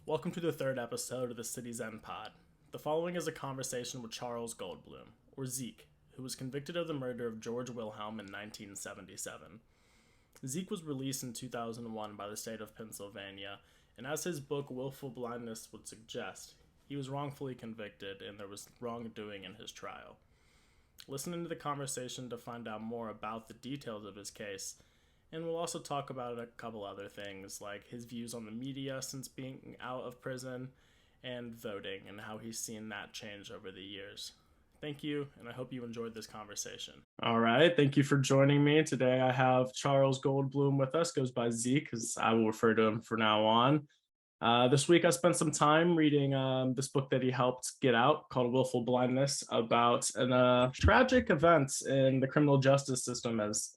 Welcome to the third episode of the Zen Pod. The following is a conversation with Charles Goldblum, or Zeke, who was convicted of the murder of George Wilhelm in 1977. Zeke was released in 2001 by the state of Pennsylvania, and as his book Willful Blindness would suggest, he was wrongfully convicted and there was wrongdoing in his trial. Listen into the conversation to find out more about the details of his case, and we'll also talk about a couple other things like his views on the media since being out of prison and voting and how he's seen that change over the years. Thank you, and I hope you enjoyed this conversation. All right, thank you for joining me. Today I have Charles Goldblum with us, goes by Zeke, because I will refer to him from now on. This week I spent some time reading this book that he helped get out called Willful Blindness about a tragic event in the criminal justice system as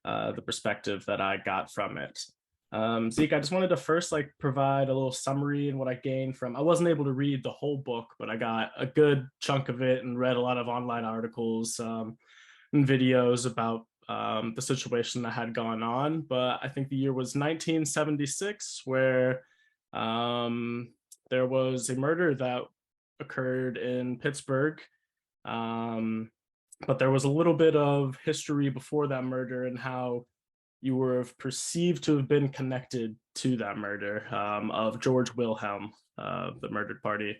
the perspective that I got from it. Zeke, I just wanted to first provide a little summary and what I gained from. I wasn't able to read the whole book, but I got a good chunk of it and read a lot of online articles and videos about the situation that had gone on. But I think the year was 1976, where there was a murder that occurred in Pittsburgh. But there was a little bit of history before that murder and how you were perceived to have been connected to that murder of George Wilhelm, the murdered party.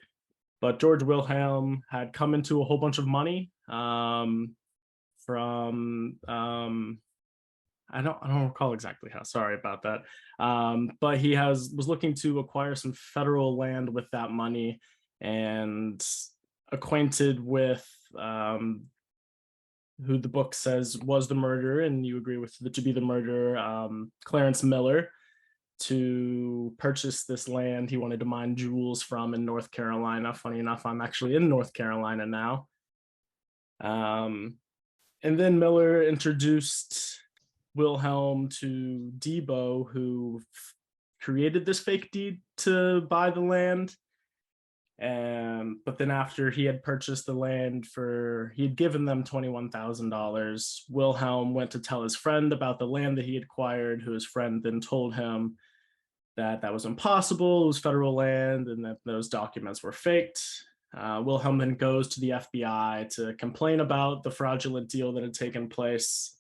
But George Wilhelm had come into a whole bunch of money from I don't recall exactly how. Sorry about that. But he was looking to acquire some federal land with that money, and acquainted with who the book says was the murderer, and you agree with to be the murderer, Clarence Miller, to purchase this land he wanted to mine jewels from in North Carolina. Funny enough, I'm actually in North Carolina now. And then Miller introduced Wilhelm to Debo, who created this fake deed to buy the land. But then after he had purchased the land he had given them $21,000, Wilhelm went to tell his friend about the land that he had acquired, who his friend then told him that that was impossible, it was federal land, and that those documents were faked. Wilhelm then goes to the FBI to complain about the fraudulent deal that had taken place.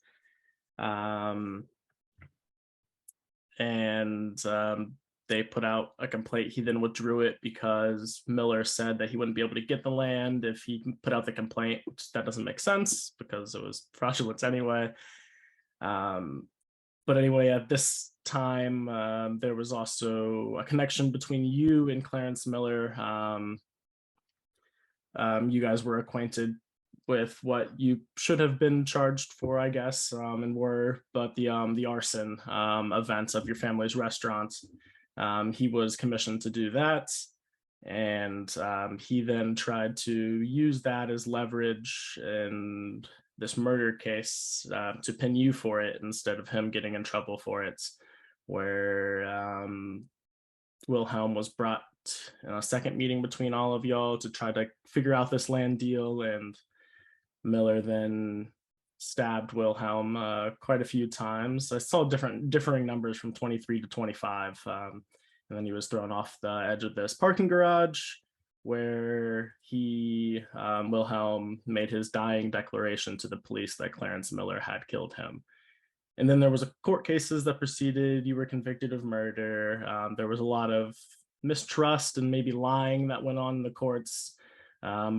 They put out a complaint. He then withdrew it because Miller said that he wouldn't be able to get the land if he put out the complaint, which that doesn't make sense because it was fraudulent anyway. But anyway, at this time, there was also a connection between you and Clarence Miller. You guys were acquainted with what you should have been charged for, I guess, and were, but the arson events of your family's restaurant. He was commissioned to do that, and he then tried to use that as leverage in this murder case to pin you for it instead of him getting in trouble for it, where Wilhelm was brought in a second meeting between all of y'all to try to figure out this land deal, and Miller then stabbed Wilhelm quite a few times. I saw differing numbers from 23 to 25. And then he was thrown off the edge of this parking garage where Wilhelm made his dying declaration to the police that Clarence Miller had killed him. And then there was a court cases that proceeded. You were convicted of murder. There was a lot of mistrust and maybe lying that went on in the courts.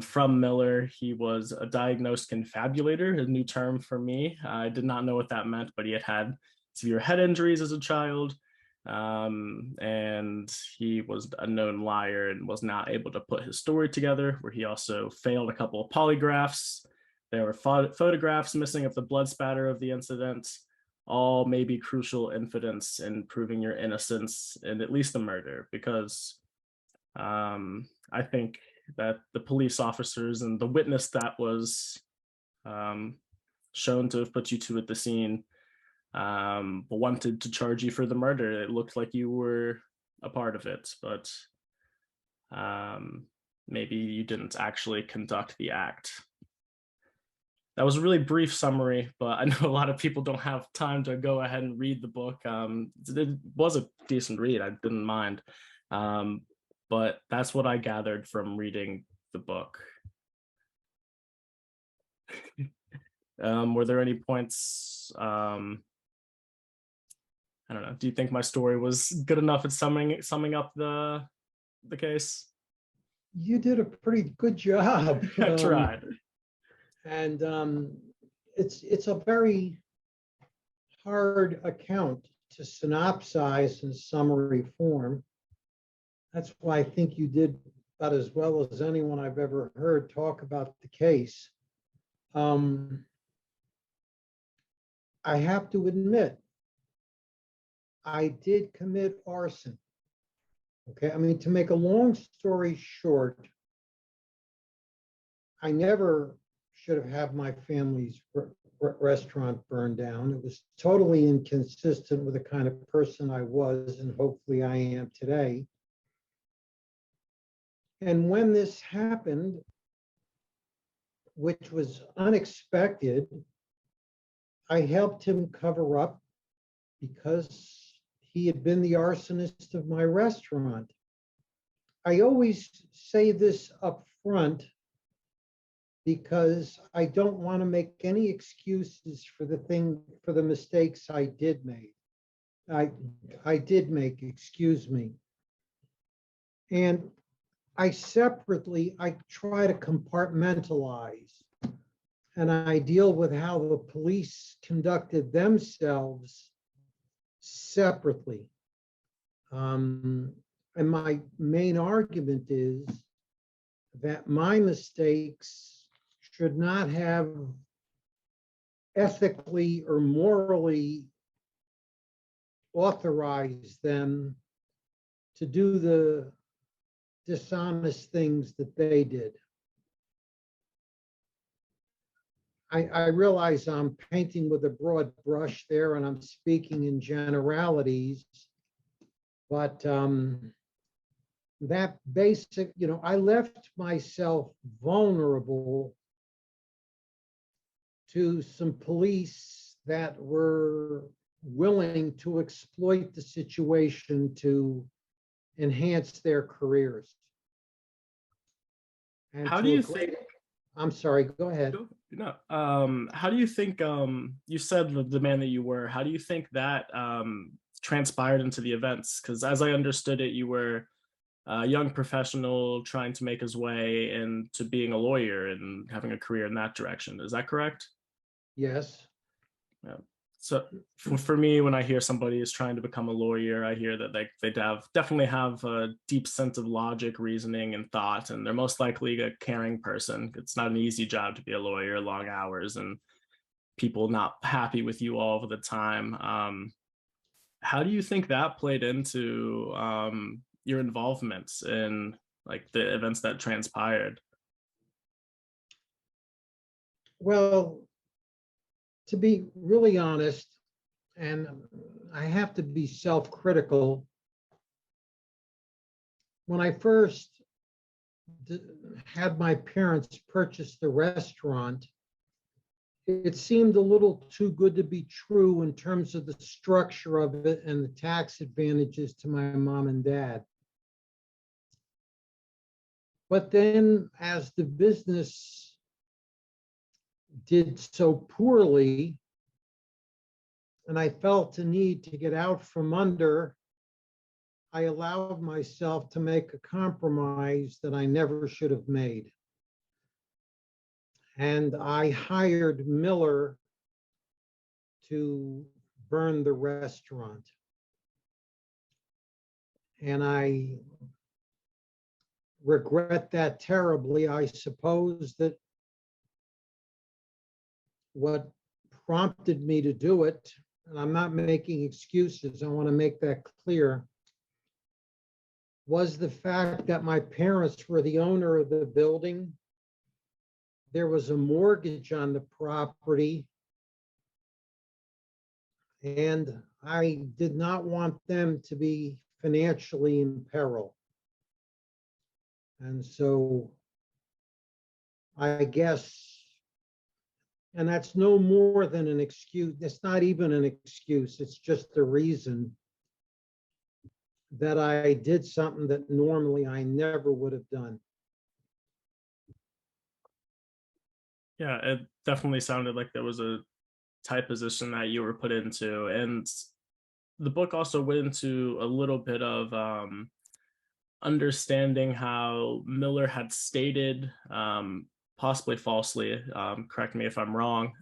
From Miller, he was a diagnosed confabulator, a new term for me. I did not know what that meant, but he had severe head injuries as a child, and he was a known liar and was not able to put his story together, where he also failed a couple of polygraphs. There were photographs missing of the blood spatter of the incident, all maybe crucial evidence in proving your innocence in at least the murder, because I think that the police officers and the witness that was shown to have put you two at the scene wanted to charge you for the murder. It looked like you were a part of it, but maybe you didn't actually conduct the act. That was a really brief summary, but I know a lot of people don't have time to go ahead and read the book. It was a decent read. I didn't mind. but that's what I gathered from reading the book. Were there any points? I don't know. Do you think my story was good enough at summing up the case? You did a pretty good job. I tried. And it's a very hard account to synopsize in summary form. That's why I think you did about as well as anyone I've ever heard talk about the case. I have to admit, I did commit arson. Okay, I mean, to make a long story short, I never should have had my family's restaurant burned down. It was totally inconsistent with the kind of person I was, and hopefully I am today. And when this happened, which was unexpected, I helped him cover up because he had been the arsonist of my restaurant. I always say this up front because I don't want to make any excuses for the mistakes I did make. I did make, excuse me. And I try to compartmentalize, and I deal with how the police conducted themselves separately. And my main argument is that my mistakes should not have ethically or morally authorized them to do the dishonest things that they did. I realize I'm painting with a broad brush there and I'm speaking in generalities, but that basic, I left myself vulnerable to some police that were willing to exploit the situation to enhance their careers. And How do you think? I'm sorry, go ahead. No. How do you think? You said the man that you were. How do you think that transpired into the events? Because as I understood it, you were a young professional trying to make his way into being a lawyer and having a career in that direction. Is that correct? Yes. Yeah. So for me, when I hear somebody is trying to become a lawyer, I hear that they definitely have a deep sense of logic, reasoning, and thought, and they're most likely a caring person. It's not an easy job to be a lawyer, long hours, and people not happy with you all of the time. How do you think that played into your involvements in like the events that transpired? Well, to be really honest, and I have to be self-critical, when I first had my parents purchase the restaurant, it seemed a little too good to be true in terms of the structure of it and the tax advantages to my mom and dad. But then as the business did so poorly, and I felt the need to get out from under, I allowed myself to make a compromise that I never should have made. And I hired Miller to burn the restaurant. And I regret that terribly. I suppose that what prompted me to do it, and I'm not making excuses, I want to make that clear, was the fact that my parents were the owner of the building. There was a mortgage on the property, and I did not want them to be financially in peril. And so I guess, and that's no more than an excuse. It's not even an excuse. It's just a reason. that I did something that normally I never would have done. Yeah, it definitely sounded like there was a tight position that you were put into. And the book also went into a little bit of understanding how Miller had stated, possibly falsely, correct me if I'm wrong,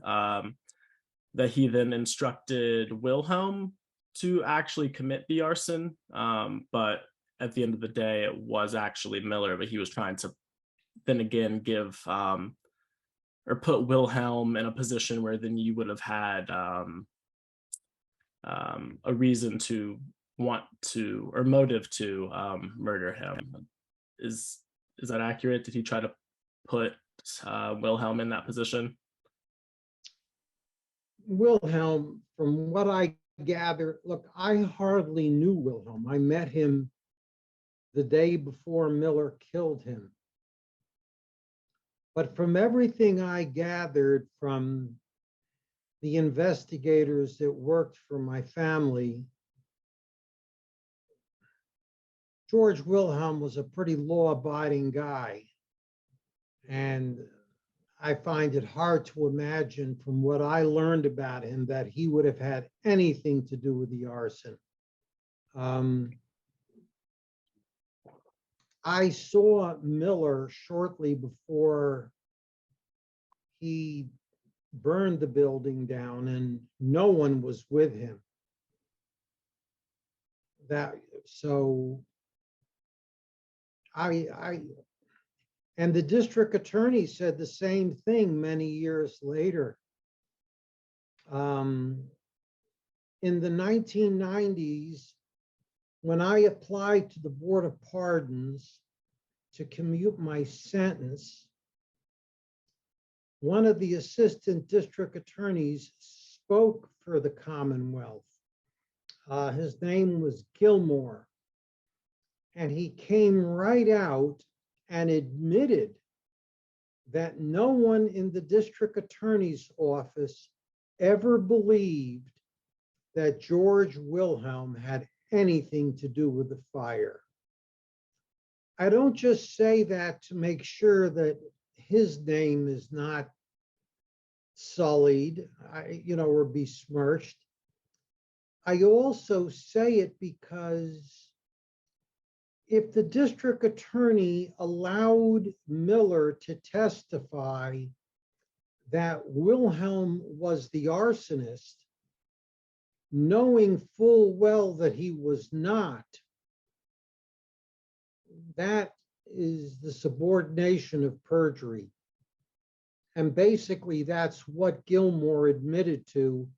that he then instructed Wilhelm to actually commit the arson. But at the end of the day, it was actually Miller, but he was trying to then again give or put Wilhelm in a position where then you would have had a reason to want to or motive to murder him. Is is that accurate? Did he try to put Wilhelm in that position? Wilhelm, from what I gather, look, I hardly knew Wilhelm. I met him the day before Miller killed him. But from everything I gathered from the investigators that worked for my family, George Wilhelm was a pretty law-abiding guy. And I find it hard to imagine from what I learned about him that he would have had anything to do with the arson. I saw Miller shortly before he burned the building down, and no one was with him. So and the district attorney said the same thing many years later. In the 1990s, when I applied to the Board of Pardons to commute my sentence, one of the assistant district attorneys spoke for the Commonwealth. His name was Gilmore, and he came right out and admitted that no one in the district attorney's office ever believed that George Wilhelm had anything to do with the fire. I don't just say that to make sure that his name is not sullied, or besmirched. I also say it because if the district attorney allowed Miller to testify that Wilhelm was the arsonist, knowing full well that he was not, that is the subordination of perjury. And basically, that's what Gilmore admitted to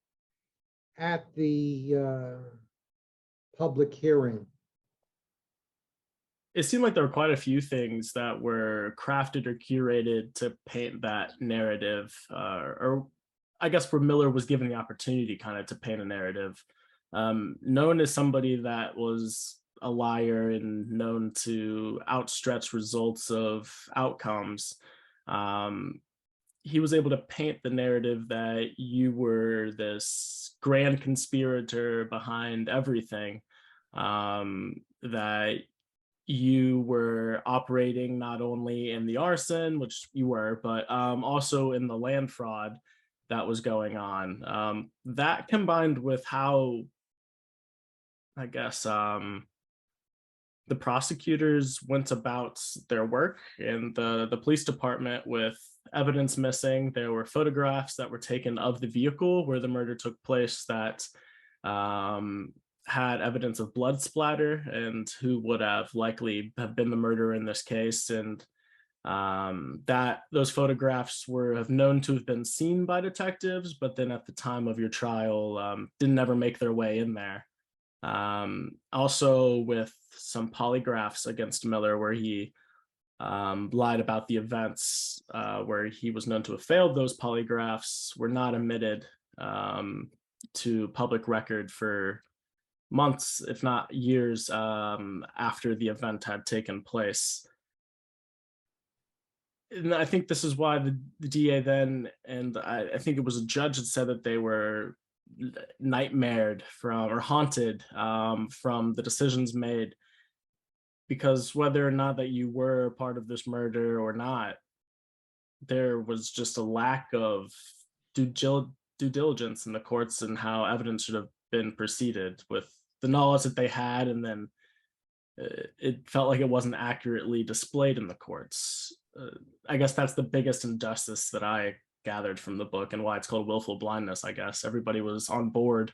at the public hearing. It seemed like there were quite a few things that were crafted or curated to paint that narrative, or I guess where Miller was given the opportunity kind of to paint a narrative. Known as somebody that was a liar and known to outstretch results of outcomes, he was able to paint the narrative that you were this grand conspirator behind everything, that you were operating not only in the arson, which you were, but also in the land fraud that was going on. That combined with how, I guess, the prosecutors went about their work and the police department with evidence missing. There were photographs that were taken of the vehicle where the murder took place that had evidence of blood splatter and who would have likely have been the murderer in this case. And that those photographs were have known to have been seen by detectives, but then at the time of your trial didn't ever make their way in there. Also with some polygraphs against Miller where he lied about the events where he was known to have failed. Those polygraphs were not admitted to public record for months, if not years, after the event had taken place. And I think this is why the DA then, and I think it was a judge that said that they were nightmared from or haunted from the decisions made, because whether or not that you were part of this murder or not, there was just a lack of due diligence in the courts and how evidence should have been proceeded with the knowledge that they had, and then it felt like it wasn't accurately displayed in the courts. I guess that's the biggest injustice that I gathered from the book, and why it's called Willful Blindness. I guess everybody was on board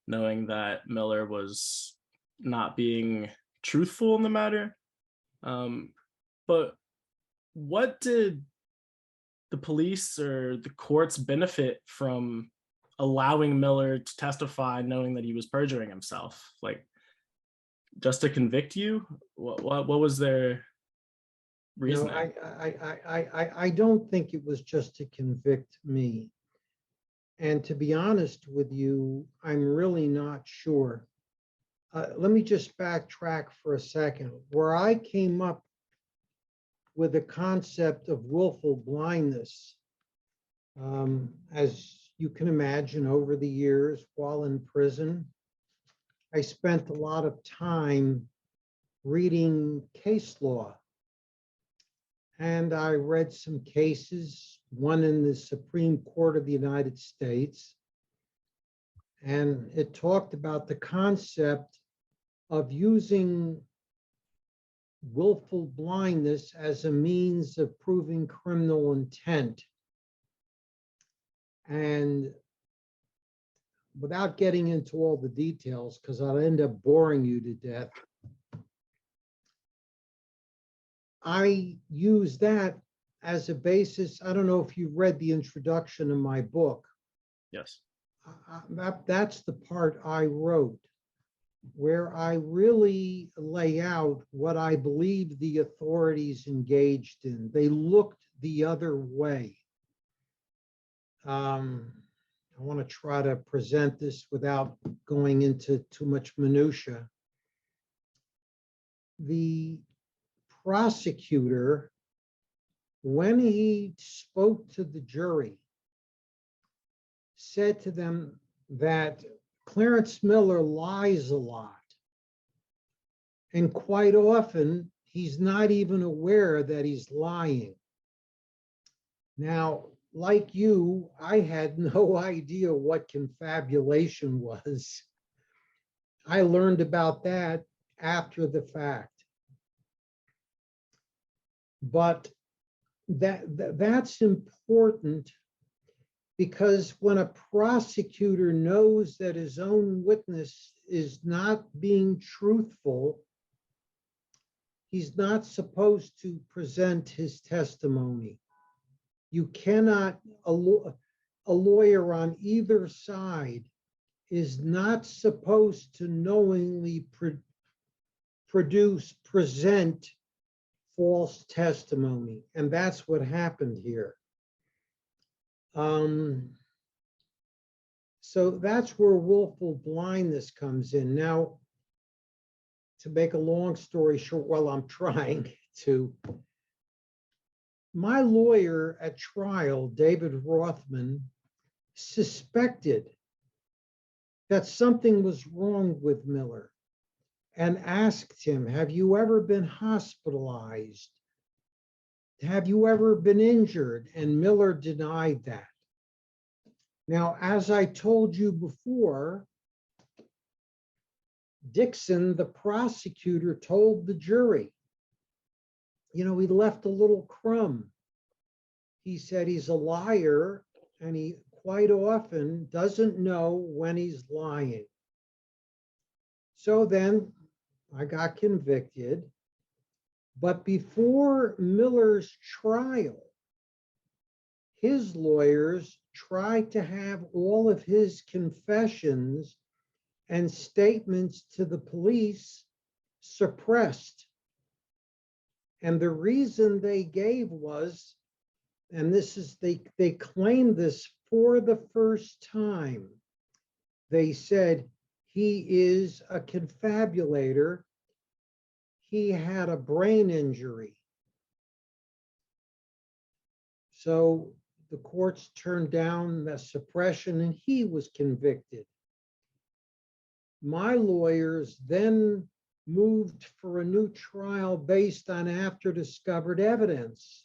knowing that Miller was not being truthful in the matter. But what did the police or the courts benefit from allowing Miller to testify knowing that he was perjuring himself? Like, just to convict you? What was their reasoning? I don't think it was just to convict me. And to be honest with you, I'm really not sure. Let me just backtrack for a second. Where I came up with the concept of willful blindness, as you can imagine, over the years while in prison, I spent a lot of time reading case law. And I read some cases, one in the Supreme Court of the United States, and it talked about the concept of using willful blindness as a means of proving criminal intent. And without getting into all the details, because I'll end up boring you to death, I use that as a basis. I don't know if you read the introduction of my book. Yes. That's the part I wrote, where I really lay out what I believe the authorities engaged in. They looked the other way. I want to try to present this without going into too much minutia. The prosecutor, when he spoke to the jury, said to them that Clarence Miller lies a lot. And quite often, he's not even aware that he's lying. Now, like you, I had no idea what confabulation was. I learned about that after the fact. But that's important, because when a prosecutor knows that his own witness is not being truthful, he's not supposed to present his testimony. You cannot, a lawyer on either side is not supposed to knowingly present false testimony. And that's what happened here. So that's where willful blindness comes in. Now, to make a long story short, well, I'm trying to. My lawyer at trial, David Rothman, suspected that something was wrong with Miller and asked him, have you ever been hospitalized? Have you ever been injured? And Miller denied that. Now, as I told you before, Dixon, the prosecutor, told the jury, he left a little crumb. He said he's a liar, and he quite often doesn't know when he's lying. So then I got convicted. But before Miller's trial, his lawyers tried to have all of his confessions and statements to the police suppressed. And the reason they gave was, and this is, they claimed this for the first time. They said, he is a confabulator. He had a brain injury. So the courts turned down the suppression and he was convicted. My lawyers then moved for a new trial based on after discovered evidence.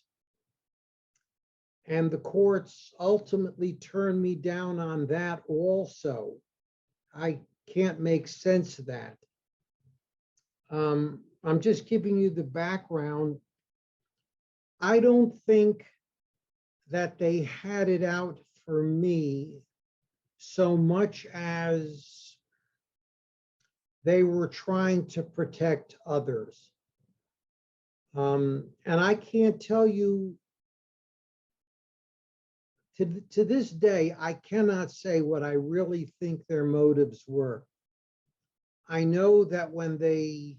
And the courts ultimately turned me down on that also. I can't make sense of that. I'm just giving you the background. I don't think that they had it out for me so much as they were trying to protect others. And I can't tell you, to this day, I cannot say what I really think their motives were. I know that when they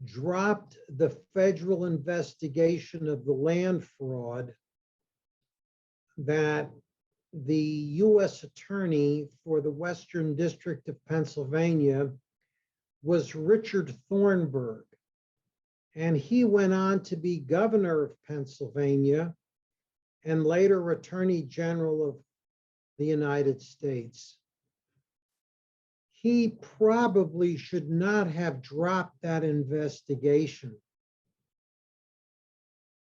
dropped the federal investigation of the land fraud, that the U.S. attorney for the Western District of Pennsylvania was Richard Thornburg. And he went on to be governor of Pennsylvania and later Attorney General of the United States. He probably should not have dropped that investigation.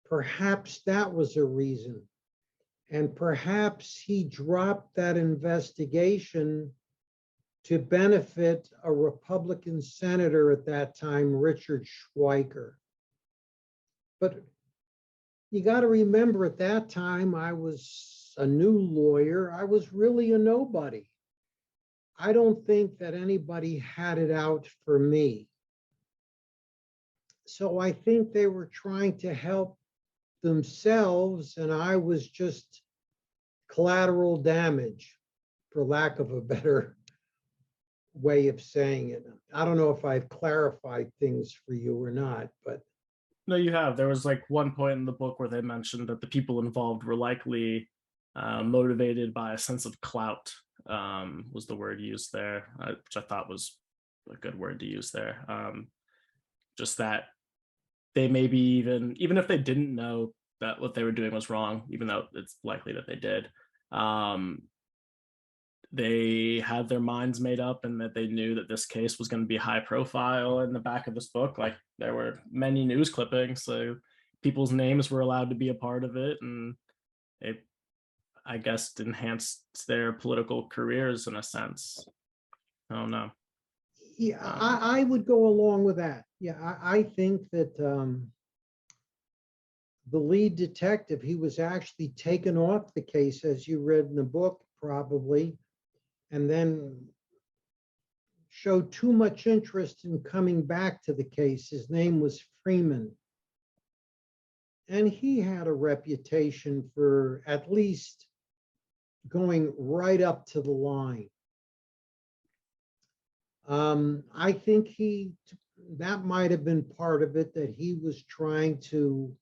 Perhaps that was a reason. And perhaps he dropped that investigation to benefit a Republican senator at that time, Richard Schweiker. But you got to remember, at that time, I was a new lawyer. I was really a nobody. I don't think that anybody had it out for me. So I think they were trying to help themselves, and I was just collateral damage, for lack of a better way of saying it. I don't know if I've clarified things for you or not, but. No, you have. There was like one point in the book where they mentioned that the people involved were likely motivated by a sense of clout, was the word used there, which I thought was a good word to use there. Just that they maybe even if they didn't know that what they were doing was wrong, even though it's likely that they did, they had their minds made up and that they knew that this case was going to be high profile. In the back of this book, like, there were many news clippings, so people's names were allowed to be a part of it, and it, I guess, enhanced their political careers in a sense. I don't know. Yeah, I would go along with that. Yeah, I think that the lead detective, he was actually taken off the case, as you read in the book, probably, and then showed too much interest in coming back to the case. His name was Freeman. And he had a reputation for at least going right up to the line. I think that might have been part of it, that he was trying to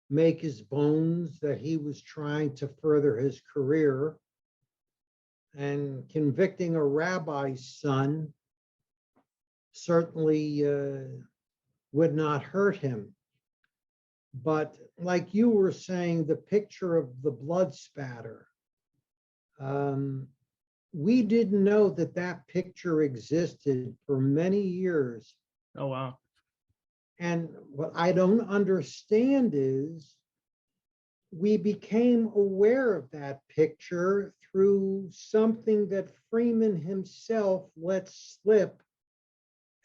make his bones, that he was trying to further his career. And convicting a rabbi's son certainly would not hurt him. But like you were saying, the picture of the blood spatter, we didn't know that that picture existed for many years. Oh, wow. And what I don't understand is we became aware of that picture through something that Freeman himself let slip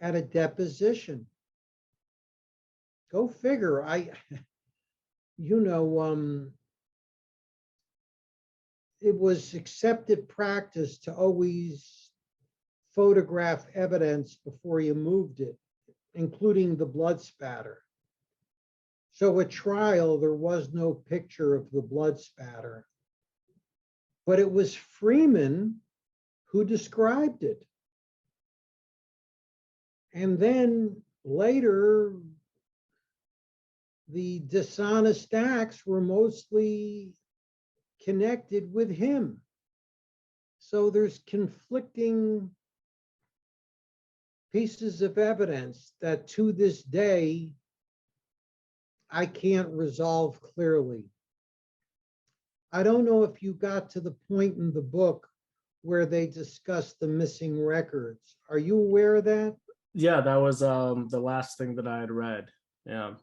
at a deposition. Go figure. It was accepted practice to always photograph evidence before you moved it, including the blood spatter. So at trial, there was no picture of the blood spatter, but it was Freeman who described it. And then later, the dishonest acts were mostly connected with him. So there's conflicting pieces of evidence that to this day, I can't resolve clearly. I don't know if you got to the point in the book where they discuss the missing records. Are you aware of that? Yeah, that was the last thing that I had read. Yeah.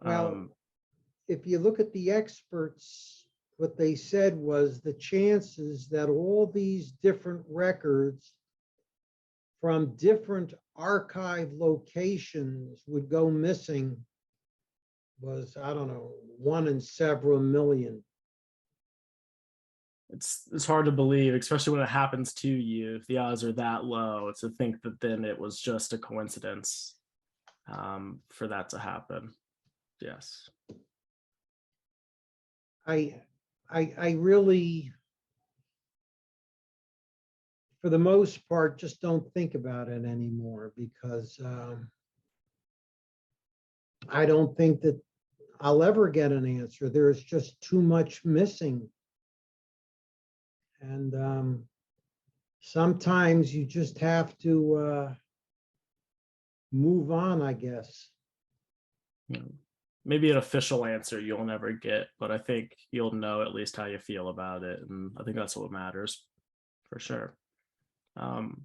Well, Um, if you look at the experts, what they said was the chances that all these different records from different archive locations would go missing was, I don't know, 1 in several million. it's hard to believe, especially when it happens to you. If the odds are that low, to think that then it was just a coincidence for that to happen. Yes. I really, for the most part, just don't think about it anymore because I don't think that I'll ever get an answer. There's just too much missing. And sometimes you just have to move on, I guess. You know, maybe an official answer you'll never get, but I think you'll know at least how you feel about it, and I think that's what matters for sure. Um,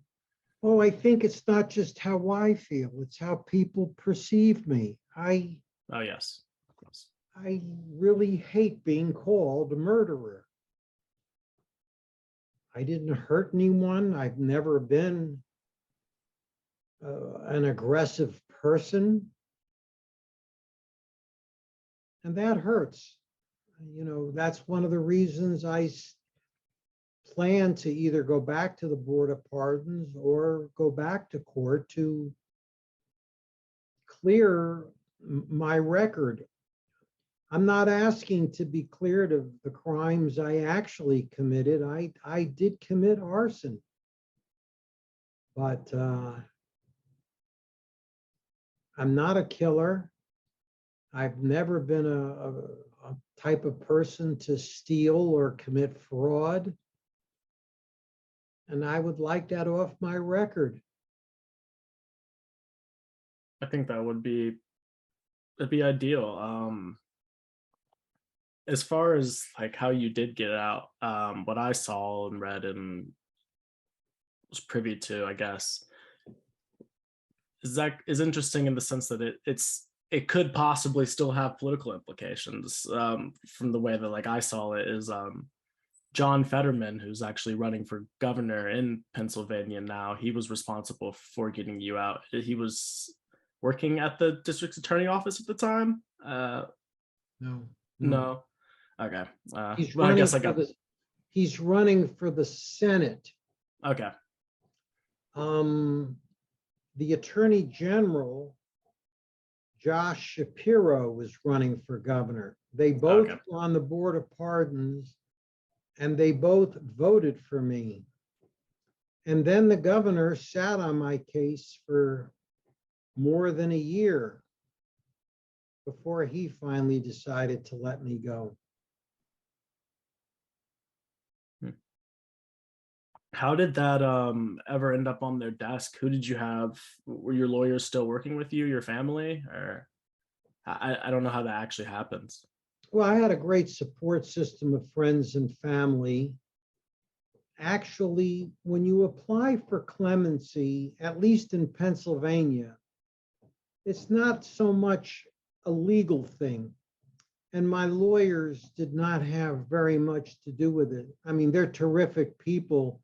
Well, I think it's not just how I feel, it's how people perceive me. oh yes, of course. I really hate being called a murderer. I didn't hurt anyone. I've never been an aggressive person. And that hurts. You know, that's one of the reasons I plan to either go back to the Board of Pardons or go back to court to clear my record. I'm not asking to be cleared of the crimes I actually committed. I did commit arson, but I'm not a killer. I've never been a type of person to steal or commit fraud. And I would like that off my record. I think that'd be ideal. As far as like how you did get out, what I saw and read and was privy to, I guess, is interesting in the sense that it could possibly still have political implications. From the way that like I saw it is John Fetterman, who's actually running for governor in Pennsylvania now. He was responsible for getting you out. He was working at the district attorney office at the time. No, no. No. Okay. He's Well, I running guess I for got. the Senate. Okay. The Attorney General, Josh Shapiro, was running for governor. They both Okay. were on the Board of Pardons, and they both voted for me. And then the governor sat on my case for more than a year before he finally decided to let me go. How did that ever end up on their desk? Who did you have? Were your lawyers still working with you, your family, or I don't know how that actually happens. Well, I had a great support system of friends and family. Actually, when you apply for clemency, at least in Pennsylvania, it's not so much a legal thing. And my lawyers did not have very much to do with it. I mean, they're terrific people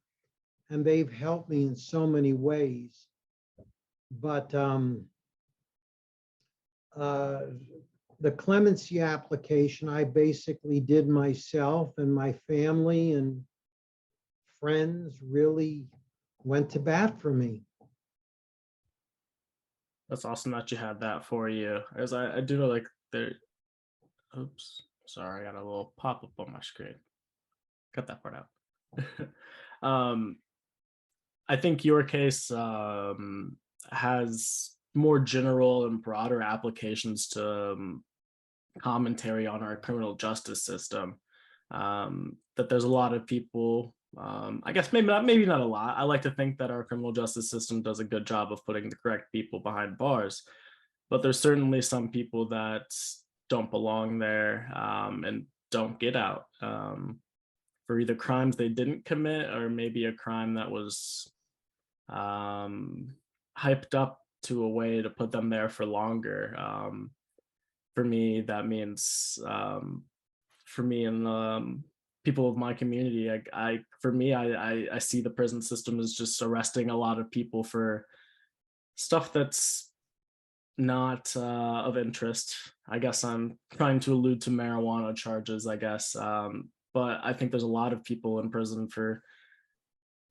and they've helped me in so many ways. But the clemency application, I basically did myself, and my family and friends really went to bat for me. That's awesome that you had that for you. As I do know, like there. Oops, sorry, I got a little pop up on my screen. Cut that part out. um, I think your case has more general and broader applications to commentary on our criminal justice system. That there's a lot of people. I guess maybe not a lot. I like to think that our criminal justice system does a good job of putting the correct people behind bars, but there's certainly some people that don't belong there, and don't get out for either crimes they didn't commit or maybe a crime that was hyped up to a way to put them there for longer. For me, that means for me and people of my community, I see the prison system as just arresting a lot of people for stuff that's not of interest. I guess I'm trying to allude to marijuana charges, I guess. But I think there's a lot of people in prison for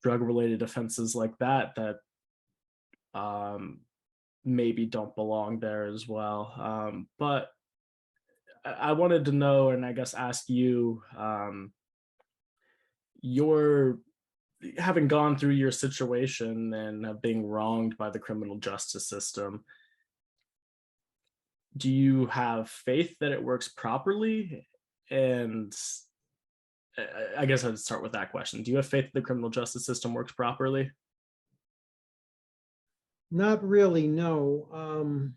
drug related offenses like that um, maybe don't belong there as well. But I wanted to know, and I guess ask you, your having gone through your situation and being wronged by the criminal justice system, do you have faith that it works properly? And I guess I'd start with that question. Do you have faith that the criminal justice system works properly? Not really, no.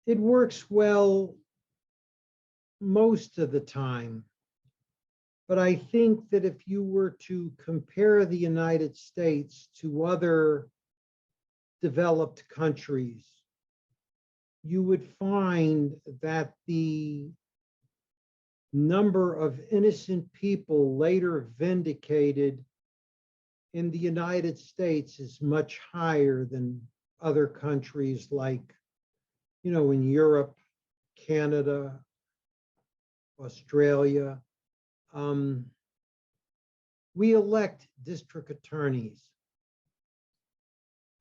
It works well most of the time. But I think that if you were to compare the United States to other developed countries, you would find that the number of innocent people later vindicated in the United States is much higher than other countries like, in Europe, Canada, Australia. We elect district attorneys.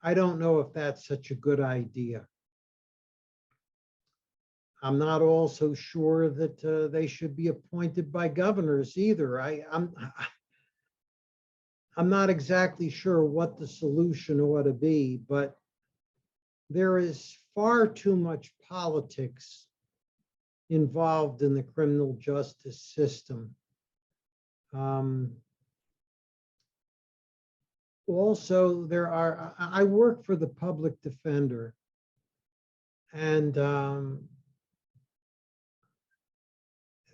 I don't know if that's such a good idea. I'm not also sure that they should be appointed by governors either. I'm not exactly sure what the solution ought to be, but there is far too much politics involved in the criminal justice system. Also, I work for the public defender, and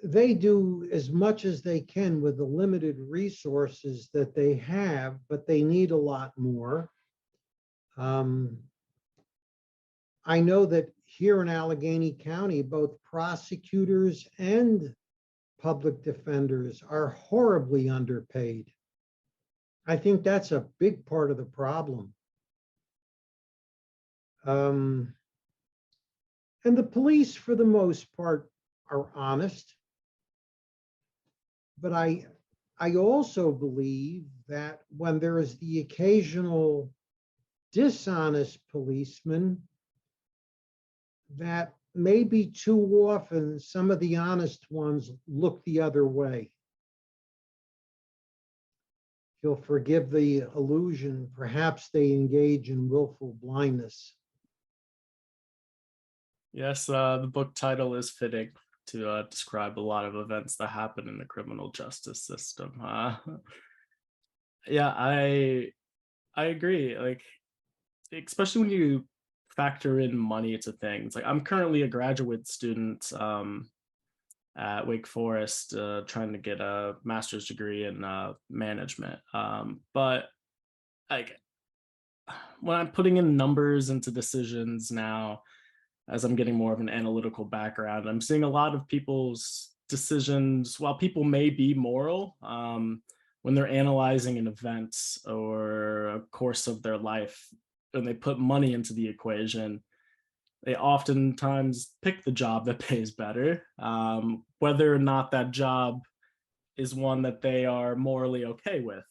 they do as much as they can with the limited resources that they have, but they need a lot more. I know that here in Allegheny County, both prosecutors and public defenders are horribly underpaid. I think that's a big part of the problem. And the police, for the most part, are honest. But I also believe that when there is the occasional dishonest policeman, that maybe too often some of the honest ones look the other way. You'll forgive the allusion, perhaps they engage in willful blindness. Yes, the book title is fitting to describe a lot of events that happen in the criminal justice system. Yeah, I agree. Like, especially when you factor in money to things. Like, I'm currently a graduate student at Wake Forest, trying to get a master's degree in management. But like, when I'm putting in numbers into decisions now, as I'm getting more of an analytical background, I'm seeing a lot of people's decisions, while people may be moral, when they're analyzing an event or a course of their life, and they put money into the equation, they oftentimes pick the job that pays better, whether or not that job is one that they are morally okay with,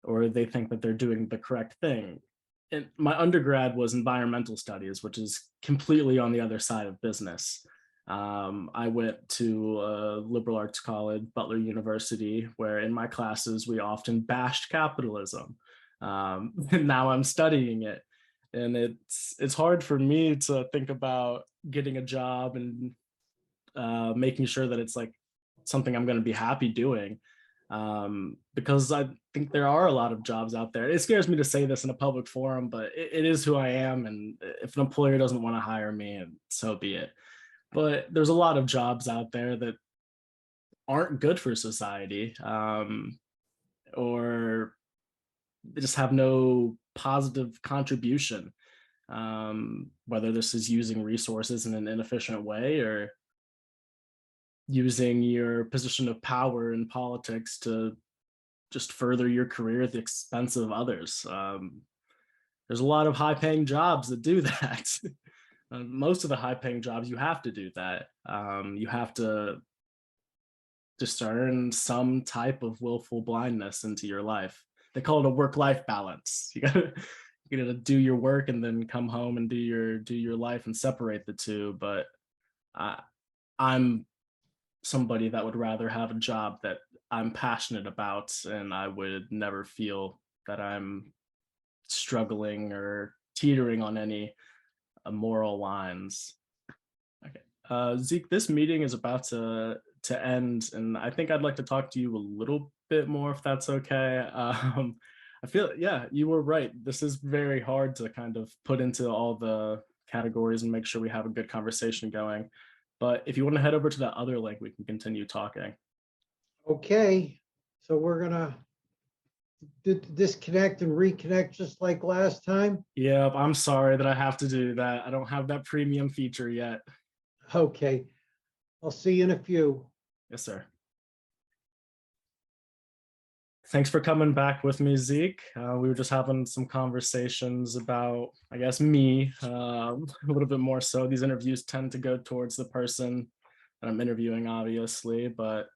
or they think that they're doing the correct thing. And my undergrad was environmental studies, which is completely on the other side of business. I went to a liberal arts college, Butler University, where in my classes we often bashed capitalism. And now I'm studying it, and it's hard for me to think about getting a job and making sure that it's like something I'm going to be happy doing, because I think there are a lot of jobs out there. It scares me to say this in a public forum, but it is who I am, and if an employer doesn't want to hire me, and so be it. But there's a lot of jobs out there that aren't good for society, or they just have no positive contribution. Whether this is using resources in an inefficient way or using your position of power in politics to just further your career at the expense of others. There's a lot of high paying jobs that do that. Most of the high paying jobs, you have to do that. You have to discern some type of willful blindness into your life. They call it a work life balance. You gotta do your work and then come home and do your life and separate the two. But I'm somebody that would rather have a job that I'm passionate about, and I would never feel that I'm struggling or teetering on any moral lines. Okay. Zeke, this meeting is about to end, and I think I'd like to talk to you a little bit more, if that's okay. I feel, yeah, you were right. This is very hard to kind of put into all the categories and make sure we have a good conversation going. But if you want to head over to that other link, we can continue talking. Okay, so we're gonna disconnect and reconnect just like last time. Yeah, I'm sorry that I have to do that. I don't have that premium feature yet. Okay, I'll see you in a few. Yes, sir. Thanks for coming back with me, Zeke. We were just having some conversations about, I guess, me, a little bit more so. These interviews tend to go towards the person that I'm interviewing, obviously, but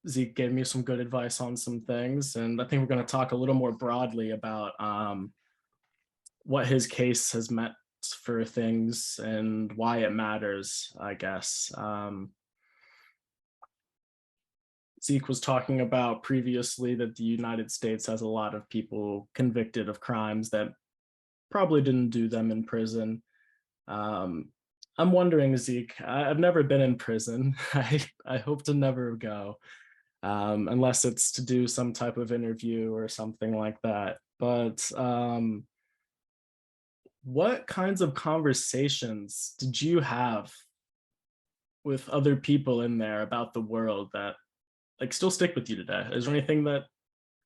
Zeke gave me some good advice on some things. And I think we're going to talk a little more broadly about what his case has meant for things and why it matters, I guess. Zeke was talking about previously that the United States has a lot of people convicted of crimes that probably didn't do them in prison. I'm wondering, Zeke, I've never been in prison. I hope to never go, unless it's to do some type of interview or something like that. But what kinds of conversations did you have with other people in there about the world that like still stick with you today? Is there anything that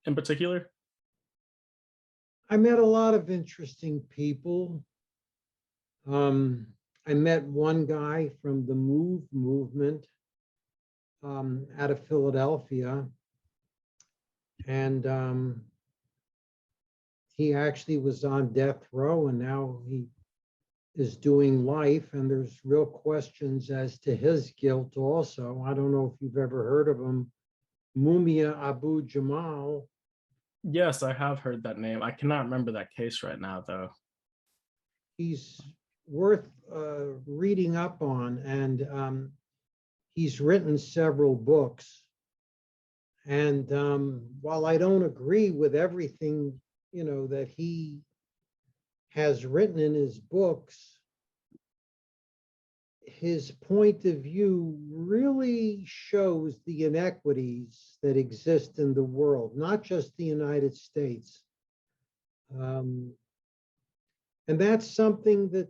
in particular? I met a lot of interesting people. I met one guy from the Move movement out of Philadelphia, and he actually was on death row, and now he is doing life, and there's real questions as to his guilt also. I don't know if you've ever heard of him, Mumia Abu Jamal. Yes, I have heard that name. I cannot remember that case right now, though. He's worth reading up on, and he's written several books. And while I don't agree with everything, that he has written in his books, his point of view really shows the inequities that exist in the world, not just the United States. And that's something that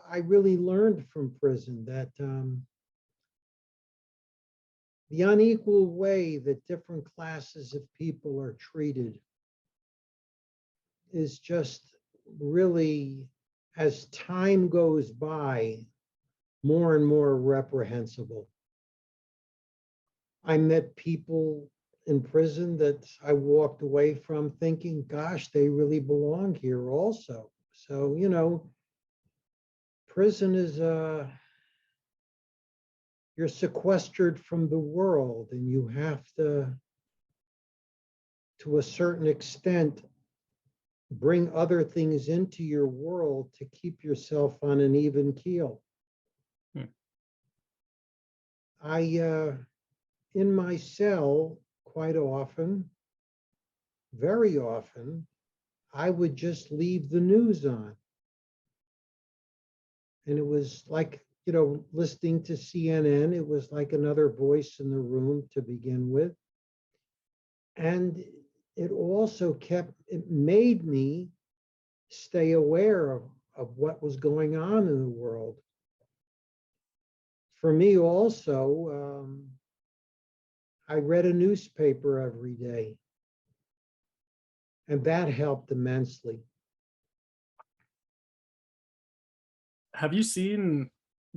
I really learned from prison, that the unequal way that different classes of people are treated is just really, as time goes by, more and more reprehensible. I met people in prison that I walked away from thinking, gosh, they really belong here also. So, prison is you're sequestered from the world, and you have to a certain extent, bring other things into your world to keep yourself on an even keel. In my cell, quite often, very often, I would just leave the news on. And it was like, listening to CNN, it was like another voice in the room to begin with. And it made me stay aware of what was going on in the world. for me also, I read a newspaper every day, and that helped immensely. Have you seen,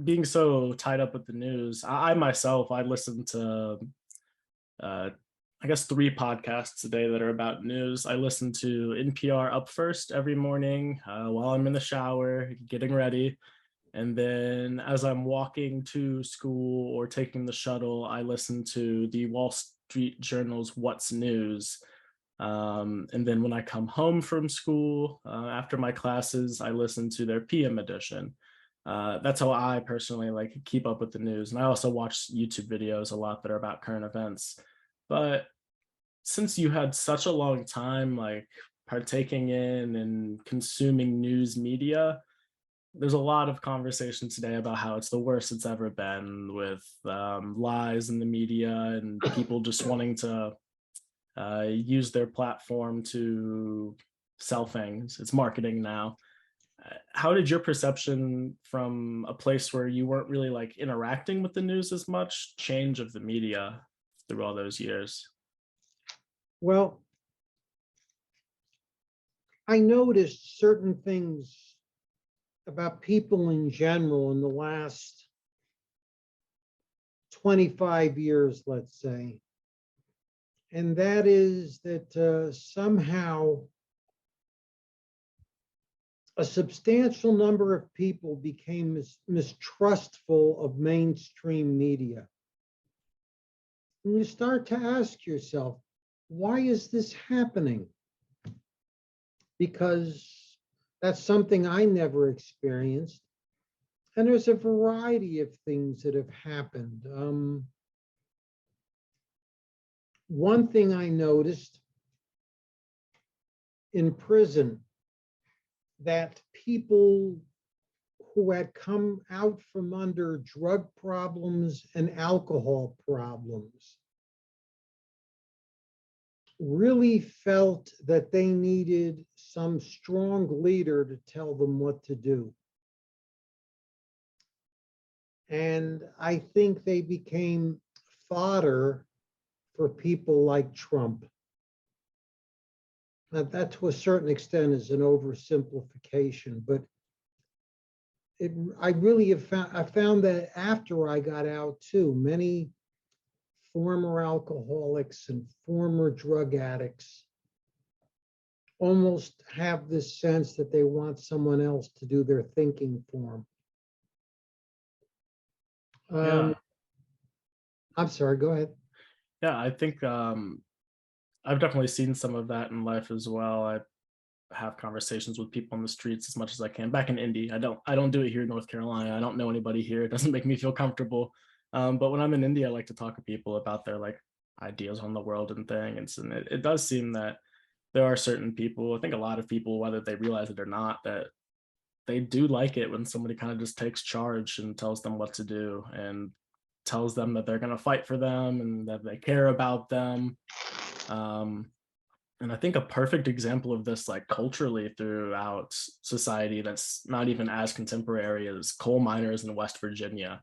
being so tied up with the news, I myself, I listen to, uh, I guess, 3 podcasts a day that are about news. I listen to NPR Up First every morning while I'm in the shower, getting ready. And then as I'm walking to school or taking the shuttle, I listen to the Wall Street Journal's What's News. And then when I come home from school after my classes, I listen to their PM edition. That's how I personally like keep up with the news. And I also watch YouTube videos a lot that are about current events. But since you had such a long time like partaking in and consuming news media, there's a lot of conversation today about how it's the worst it's ever been, with lies in the media and people just wanting to use their platform to sell things. It's marketing now. How did your perception from a place where you weren't really like interacting with the news as much change of the media through all those years? Well, I noticed certain things about people in general in the last 25 years, let's say. And that is that somehow a substantial number of people became mistrustful of mainstream media. And you start to ask yourself, why is this happening? Because that's something I never experienced. And there's a variety of things that have happened. One thing I noticed in prison, that people who had come out from under drug problems and alcohol problems really felt that they needed some strong leader to tell them what to do. And I think they became fodder for people like Trump. Now, that to a certain extent is an oversimplification, but I really have found that after I got out too, many former alcoholics and former drug addicts almost have this sense that they want someone else to do their thinking for them. Yeah. I'm sorry, go ahead. Yeah, I think I've definitely seen some of that in life as well. I have conversations with people on the streets as much as I can. Back in Indy, I don't do it here in North Carolina. I don't know anybody here. It doesn't make me feel comfortable. But when I'm in India, I like to talk to people about their like ideas on the world and things. And it does seem that there are certain people, I think a lot of people, whether they realize it or not, that they do like it when somebody kind of just takes charge and tells them what to do and tells them that they're going to fight for them and that they care about them. Um, and I think a perfect example of this, like culturally throughout society, that's not even as contemporary, as coal miners in West Virginia.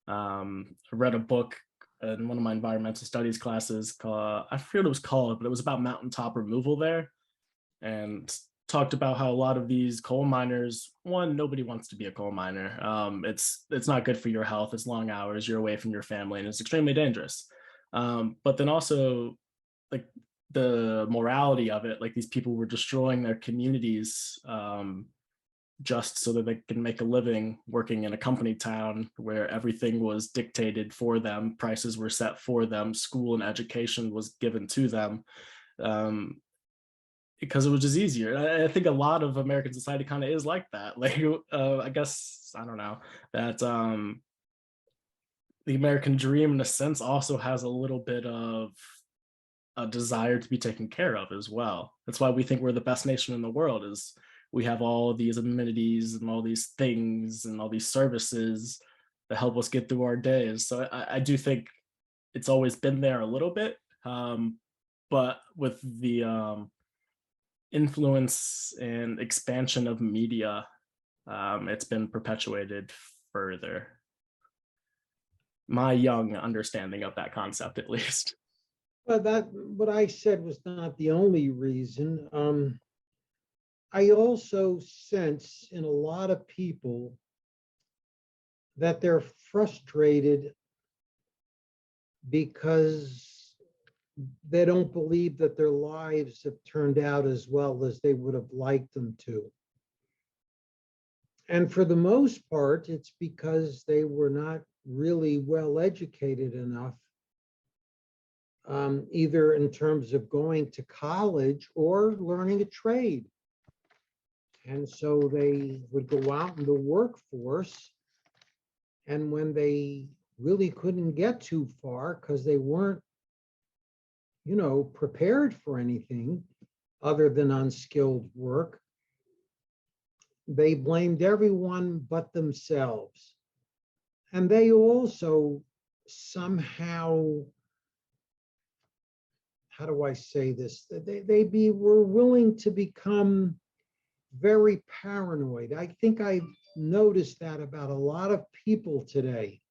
I read a book in one of my environmental studies classes called, I forget what it was called, but it was about mountaintop removal there, and talked about how a lot of these coal miners, one, nobody wants to be a coal miner. It's not good for your health. It's long hours. You're away from your family, and it's extremely dangerous. But then also, like the morality of it, like these people were destroying their communities just so that they can make a living working in a company town where everything was dictated for them, prices were set for them, school and education was given to them. Because it was just easier. I think a lot of American society kind of is like that. Like, I guess, I don't know, that the American dream, in a sense, also has a little bit of a desire to be taken care of as well. That's why we think we're the best nation in the world, is we have all these amenities and all these things and all these services that help us get through our days. So I do think it's always been there a little bit, but with the influence and expansion of media, it's been perpetuated further. my young understanding of that concept, at least. But that what I said was not the only reason. I also sense in a lot of people that they're frustrated because they don't believe that their lives have turned out as well as they would have liked them to. And for the most part, it's because they were not really well educated enough, either in terms of going to college or learning a trade. And so they would go out in the workforce. And when they really couldn't get too far because they weren't, prepared for anything other than unskilled work, they blamed everyone but themselves. And they also somehow, how do I say this? Were willing to become very paranoid. I think I noticed that about a lot of people today,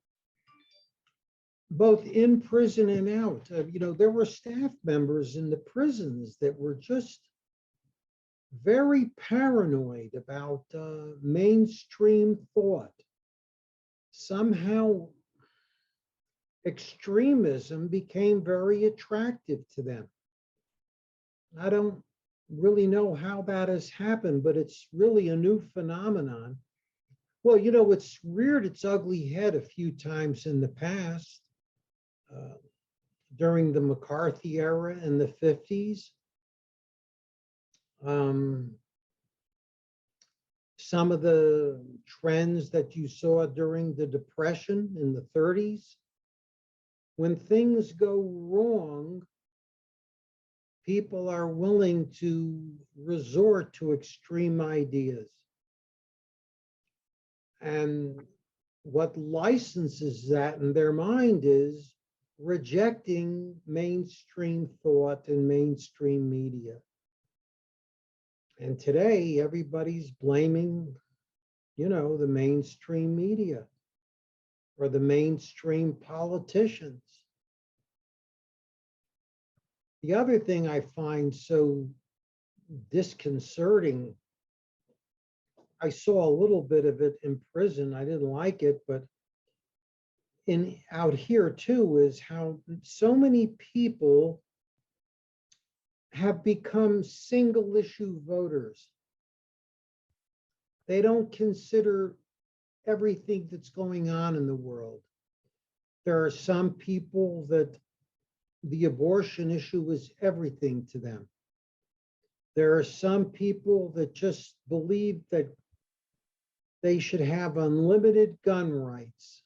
both in prison and out. There were staff members in the prisons that were just very paranoid about mainstream thought. Somehow, extremism became very attractive to them. I don't really know how that has happened, but it's really a new phenomenon. Well, it's reared its ugly head a few times in the past, during the McCarthy era in the 50s. Some of the trends that you saw during the Depression in the 30s. When things go wrong, people are willing to resort to extreme ideas. And what licenses that in their mind is rejecting mainstream thought and mainstream media. And today, everybody's blaming, the mainstream media or the mainstream politicians. The other thing I find so disconcerting, I saw a little bit of it in prison. I didn't like it, but out here too, is how so many people have become single issue voters. They don't consider everything that's going on in the world. There are some people that the abortion issue is everything to them. There are some people that just believe that they should have unlimited gun rights.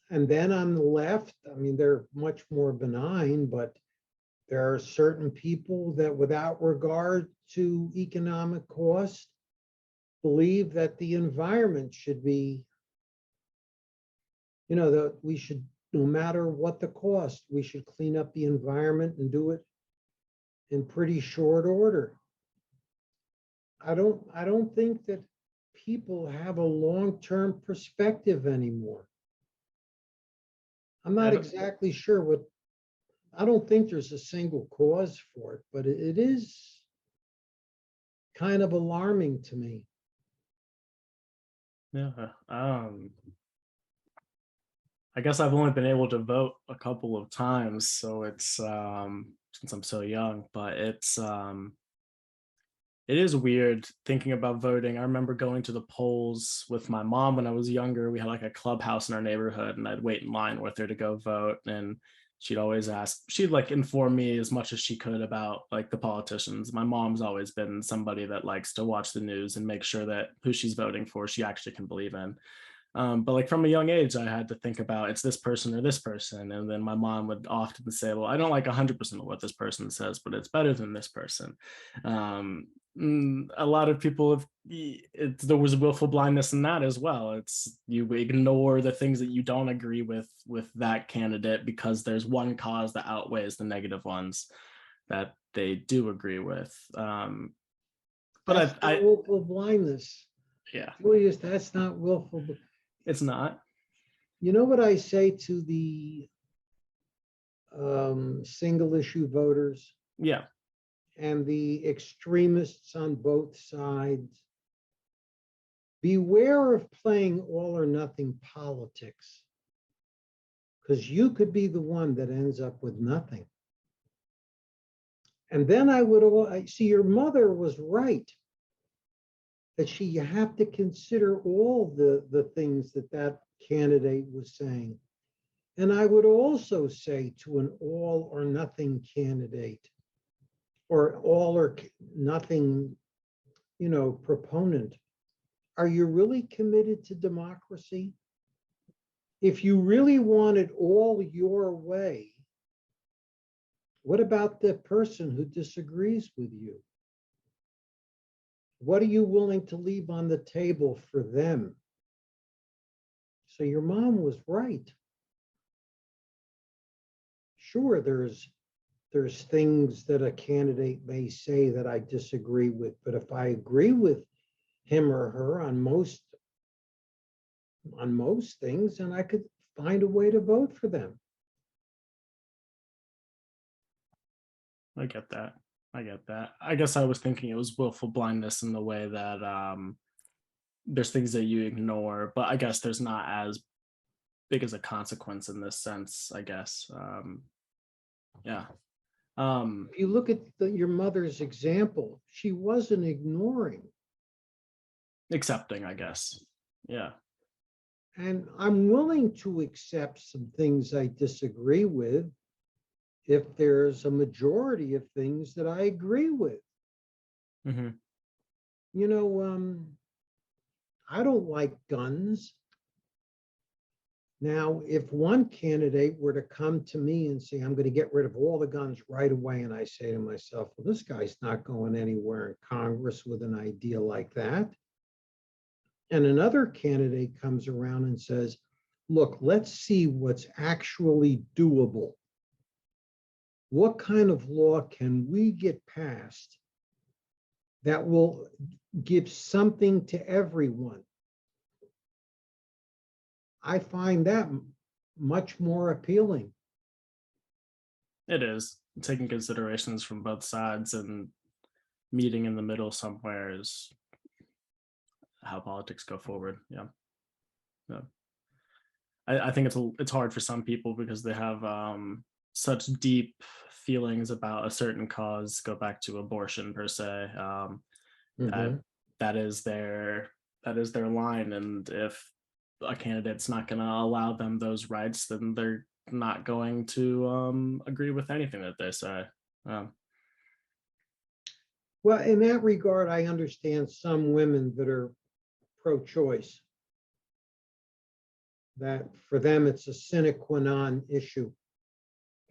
And then on the left, they're much more benign, but there are certain people that, without regard to economic cost, believe that the environment should be, that we should, no matter what the cost, we should clean up the environment and do it in pretty short order. I don't think that people have a long-term perspective anymore. I'm not exactly sure I don't think there's a single cause for it, but it is kind of alarming to me. Yeah. I guess I've only been able to vote a couple of times, so it's since I'm so young, but it is weird thinking about voting. I remember going to the polls with my mom when I was younger. We had like a clubhouse in our neighborhood, and I'd wait in line with her to go vote. And she'd always ask, she'd like inform me as much as she could about like the politicians. My mom's always been somebody that likes to watch the news and make sure that who she's voting for, she actually can believe in. But like from a young age, I had to think about it's this person or this person. And then my mom would often say, well, I don't like 100% of what this person says, but it's better than this person. A lot of people there was willful blindness in that as well. It's you ignore the things that you don't agree with that candidate because there's one cause that outweighs the negative ones that they do agree with. But that's not willful blindness. Yeah, Julius, that's not willful. it's not. You know what I say to the single issue voters Yeah. and the extremists on both sides? Beware of playing all or nothing politics, because you could be the one that ends up with nothing. And then I see your mother was right, that you have to consider all the things that candidate was saying. And I would also say to an all or nothing candidate, or all or nothing, proponent, are you really committed to democracy? If you really want it all your way, what about the person who disagrees with you? What are you willing to leave on the table for them? So your mom was right. Sure, there's things that a candidate may say that I disagree with, but if I agree with him or her on most things, then I could find a way to vote for them. I get that. I guess I was thinking it was willful blindness in the way that there's things that you ignore, but I guess there's not as big as a consequence in this sense, I guess. Yeah. If you look at your mother's example, she wasn't ignoring. Accepting, I guess. Yeah. And I'm willing to accept some things I disagree with if there's a majority of things that I agree with. Mm-hmm. I don't like guns. Now, if one candidate were to come to me and say, I'm going to get rid of all the guns right away, and I say to myself, well, this guy's not going anywhere in Congress with an idea like that. And another candidate comes around and says, look, let's see what's actually doable. What kind of law can we get passed that will give something to everyone? I find that much more appealing. It is. Taking considerations from both sides and meeting in the middle somewhere is how politics go forward. Yeah. I think it's hard for some people because they have such deep feelings about a certain cause. Go back to abortion per se. That is their line, and if a candidate's not going to allow them those rights, then they're not going to agree with anything that they say. Well, in that regard, I understand some women that are pro-choice, that for them it's a sine qua non issue.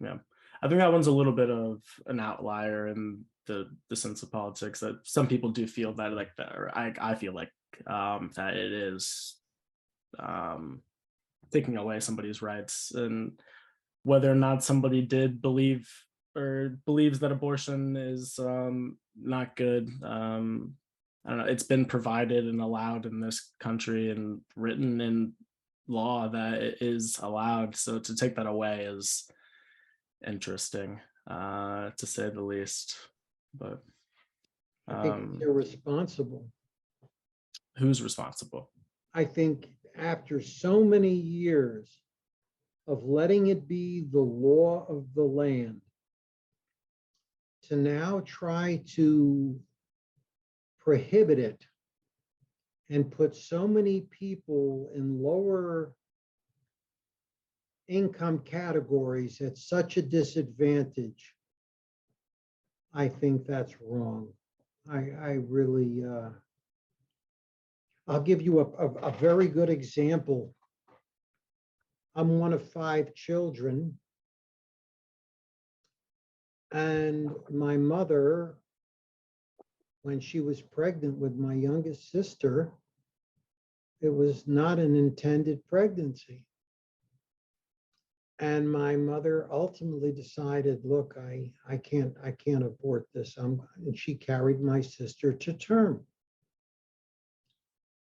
Yeah, I think that one's a little bit of an outlier in the sense of politics, that some people do feel that like that, or I feel like that it is taking away somebody's rights, and whether or not somebody did believe or believes that abortion is not good. I don't know. It's been provided and allowed in this country and written in law that it is allowed. So to take that away is interesting, to say the least. But I think it's irresponsible. Who's responsible? I think after so many years of letting it be the law of the land, to now try to prohibit it and put so many people in lower income categories at such a disadvantage, I think that's wrong. I really, I'll give you a very good example. I'm one of 5 children, and my mother, when she was pregnant with my youngest sister, it was not an intended pregnancy. And my mother ultimately decided, look, I can't abort this. And she carried my sister to term.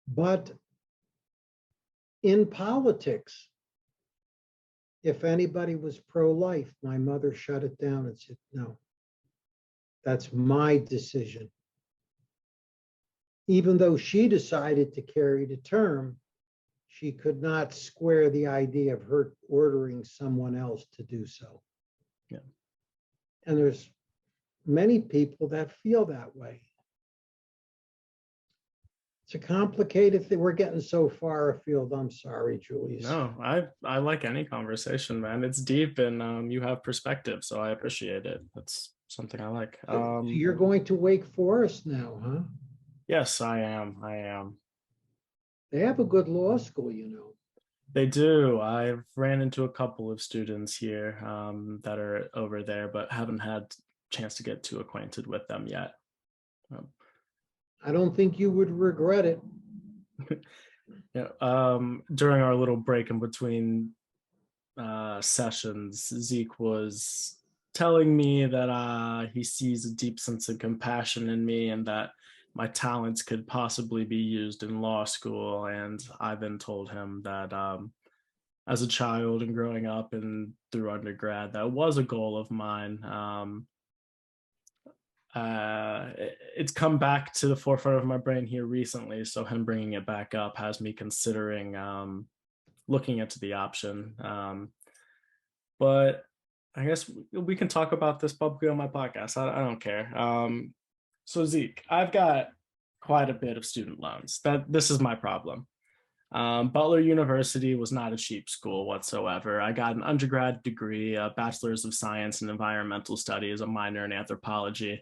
But in politics, if anybody was pro-life, my mother shut it down and said, no, that's my decision. Even though she decided to carry the term, she could not square the idea of her ordering someone else to do so. Yeah. And there's many people that feel that way. It's a complicated thing. We're getting so far afield. I'm sorry, Julius. No, I like any conversation, man. It's deep and you have perspective, so I appreciate it. That's something I like. So you're going to Wake Forest now, huh? Yes, I am. I am. They have a good law school, you know. They do. I've ran into a couple of students here that are over there, but haven't had a chance to get too acquainted with them yet. I don't think you would regret it. Yeah. During our little break in between sessions, Zeke was telling me that he sees a deep sense of compassion in me and that my talents could possibly be used in law school. And I then told him that as a child and growing up and through undergrad, that was a goal of mine. It's come back to the forefront of my brain here recently, so him bringing it back up has me considering looking into the option. But I guess we can talk about this publicly on my podcast. I don't care. So Zeke, I've got quite a bit of student loans. This is my problem. Butler University was not a cheap school whatsoever. I got an undergrad degree, a bachelor's of science in environmental studies, a minor in anthropology.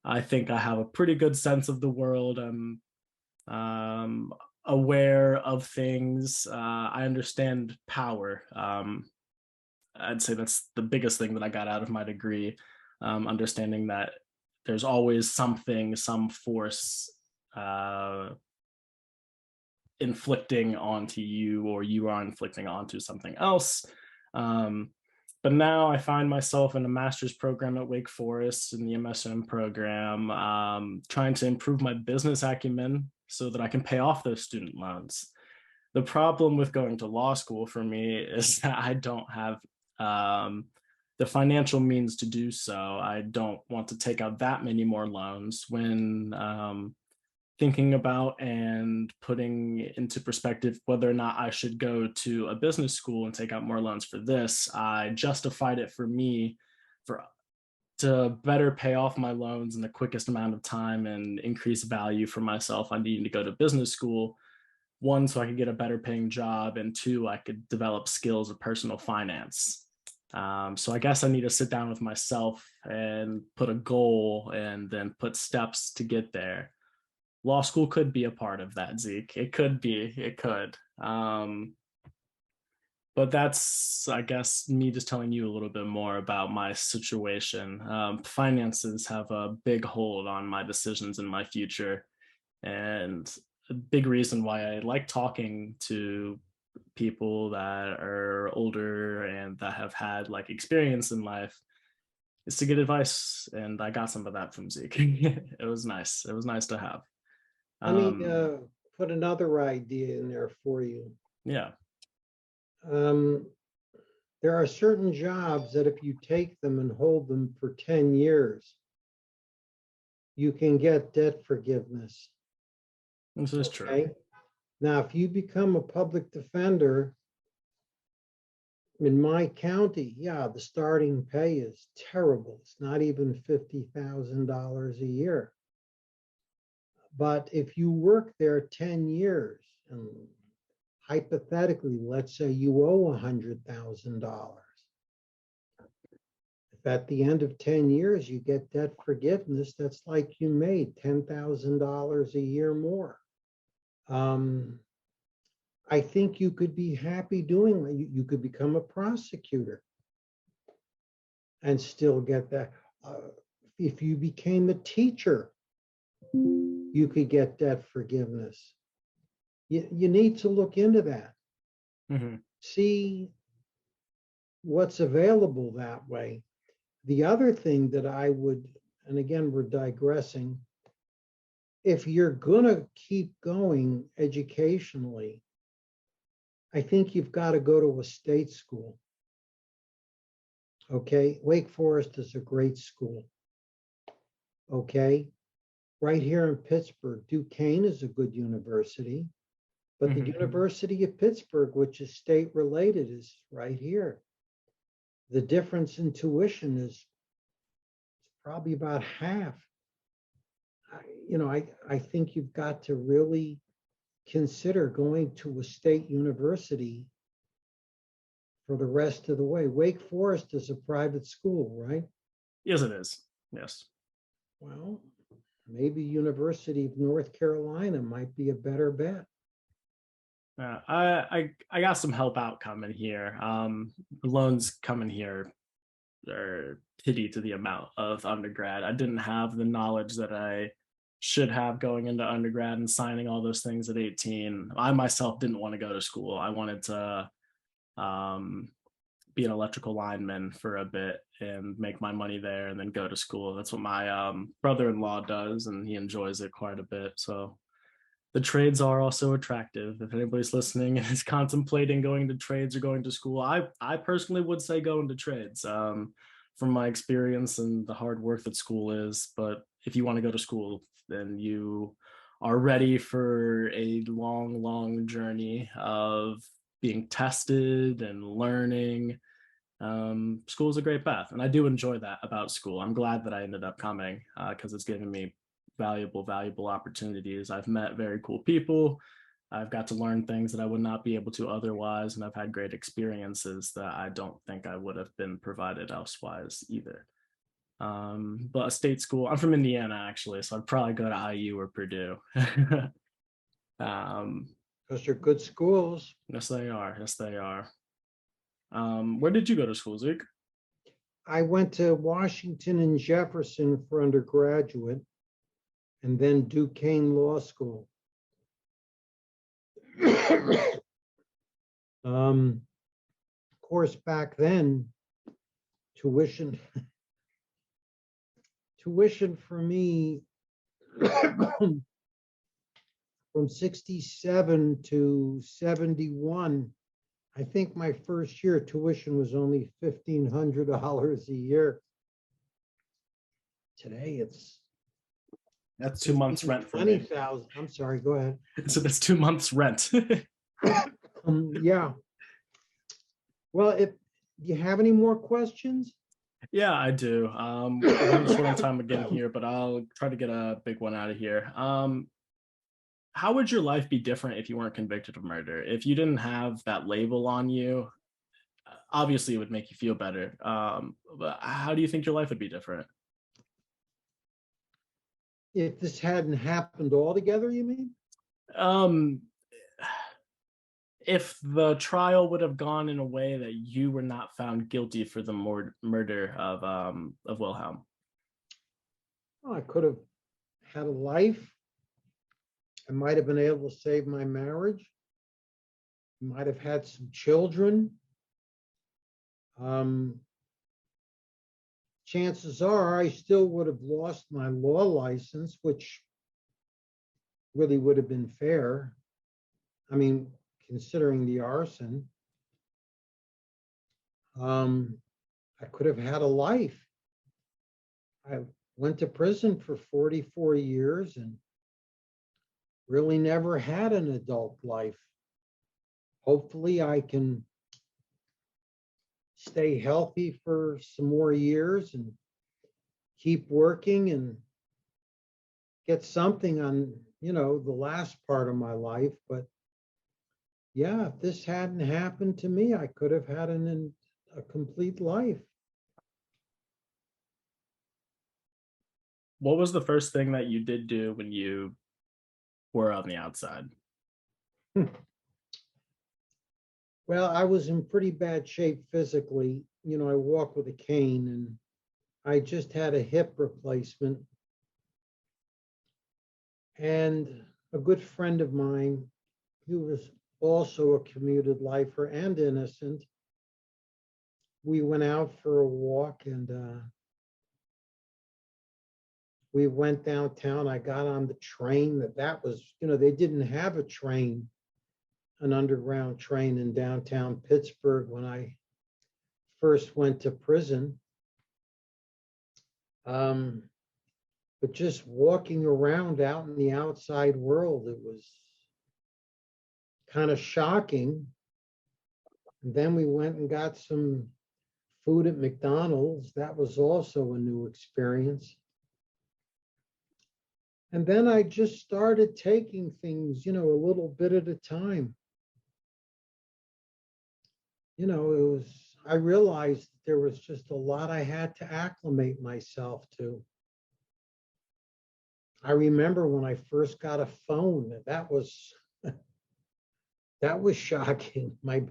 I think I have a pretty good sense of the world. I'm aware of things. I understand power. I'd say that's the biggest thing that I got out of my degree, understanding that there's always something, some force inflicting onto you, or you are inflicting onto something else. But now I find myself in a master's program at Wake Forest in the MSM program, trying to improve my business acumen so that I can pay off those student loans. The problem with going to law school for me is that I don't have the financial means to do so. I don't want to take out that many more loans. When thinking about and putting into perspective whether or not I should go to a business school and take out more loans for this, I justified it for me to better pay off my loans in the quickest amount of time and increase value for myself. I needed to go to business school, one, so I could get a better paying job, and two, I could develop skills of personal finance. So I guess I need to sit down with myself and put a goal and then put steps to get there. Law school could be a part of that, Zeke. It could. But that's, I guess, me just telling you a little bit more about my situation. Finances have a big hold on my decisions in my future. And a big reason why I like talking to people that are older and that have had like experience in life is to get advice. And I got some of that from Zeke. It was nice. It was nice to have. Let me put another idea in there for you. Yeah. There are certain jobs that if you take them and hold them for 10 years, you can get debt forgiveness. This is true. Now, if you become a public defender in my county, yeah, the starting pay is terrible. It's not even $50,000 a year. But if you work there 10 years, and hypothetically, let's say you owe $100,000. If at the end of 10 years you get debt forgiveness, that's like you made $10,000 a year more. I think you could be happy doing that. You could become a prosecutor and still get that. If you became a teacher, you could get debt forgiveness. You need to look into that. Mm-hmm. See what's available that way. The other thing that I would, and again, we're digressing, if you're going to keep going educationally, I think you've got to go to a state school. Okay, Wake Forest is a great school. Okay, right here in Pittsburgh, Duquesne is a good university, but the University of Pittsburgh, which is state related, is right here. The difference in tuition is probably about half. I think you've got to really consider going to a state university for the rest of the way. Wake Forest is a private school, right? Yes, it is. Yes. Well, maybe University of North Carolina might be a better bet. I got some help out coming here. Loans coming here are pity to the amount of undergrad. I didn't have the knowledge that I should have going into undergrad and signing all those things at 18. I myself didn't want to go to school. I wanted to be an electrical lineman for a bit and make my money there and then go to school. That's what my brother-in-law does, and he enjoys it quite a bit. So the trades are also attractive. If anybody's listening and is contemplating going to trades or going to school, I personally would say go into trades from my experience and the hard work that school is. But if you want to go to school, then you are ready for a long, long journey of being tested and learning. School is a great path, and I do enjoy that about school. I'm glad that I ended up coming because it's given me valuable opportunities. I've met very cool people. I've got to learn things that I would not be able to otherwise, and I've had great experiences that I don't think I would have been provided elsewise either. But a state school, I'm from Indiana actually, so I'd probably go to IU or Purdue. Because they're good schools. Yes, they are. Yes, they are. Where did you go to school, Zeke? I went to Washington and Jefferson for undergraduate, and then Duquesne Law School. Of course, back then, tuition for me from 67 to 71, I think my first year tuition was only $1,500 a year. Today that's 2 months rent for 20,000. I'm sorry, go ahead. So that's 2 months rent. Yeah. Well, if you have any more questions? Yeah, I do. We're short on time again here, but I'll try to get a big one out of here. How would your life be different if you weren't convicted of murder? If you didn't have that label on you, obviously it would make you feel better. But how do you think your life would be different? If this hadn't happened altogether, you mean? If the trial would have gone in a way that you were not found guilty for the murder of Wilhelm. Oh, I could have had a life. I might have been able to save my marriage. Might have had some children. Chances are I still would have lost my law license, which really would have been fair. I mean, considering the arson. I could have had a life. I went to prison for 44 years and really never had an adult life. Hopefully I can stay healthy for some more years and keep working and get something on, the last part of my life. But yeah, if this hadn't happened to me, I could have had a complete life. What was the first thing that you did do when you were on the outside? Well, I was in pretty bad shape physically. I walk with a cane and I just had a hip replacement. And a good friend of mine, who was also a commuted lifer and innocent, we went out for a walk and we went downtown. I got on the train. That was, they didn't have an underground train in downtown Pittsburgh when I first went to prison. But just walking around out in the outside world, it was kind of shocking. And then we went and got some food at McDonald's. That was also a new experience. And then I just started taking things, a little bit at a time. I realized there was just a lot I had to acclimate myself to. I remember when I first got a phone, that was shocking. My